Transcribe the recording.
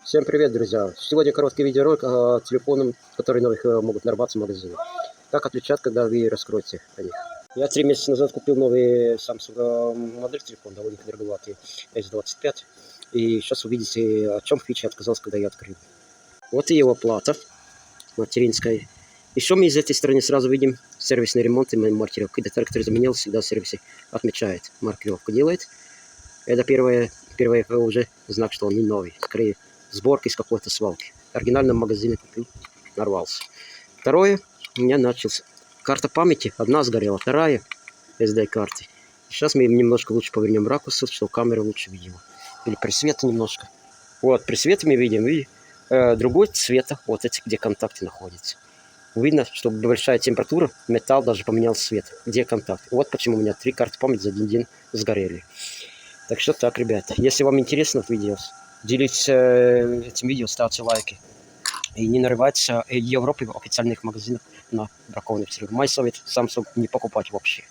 Всем привет, друзья! Сегодня короткий видеоролик о телефонах, которые новых могут нарваться в магазине. Как отличать, когда вы раскроете о них. Я 3 месяца назад купил новый Samsung модель телефона, довольно дороговатый, S25. И сейчас увидите, о чем фича отказался, когда я открыл. Вот и его плата материнская. Еще мы из этой стороны сразу видим сервисный ремонт и маркировку. Деталь, который заменил, всегда в сервисе отмечает, маркировку делает. Это первое уже знак, что он не новый. Скорее, сборка из какой-то свалки. В оригинальном магазине купил, нарвался. Второе, у меня начался. Карта памяти, одна сгорела, вторая SD-карты. Сейчас мы немножко лучше повернем ракурс, чтобы камера лучше видела. Или при свете немножко. Вот, при свете мы видим другой цвета, вот эти, где контакты находятся. Видно, что большая температура, металл даже поменял цвет, где контакт. Вот почему у меня 3 карты памяти за один день сгорели. Так что так, ребята, если вам интересно видео, делитесь этим видео, ставьте лайки. И не нарывайтесь в Европе в официальных магазинах на бракованных телефонах. Мой совет: Samsung не покупать вообще.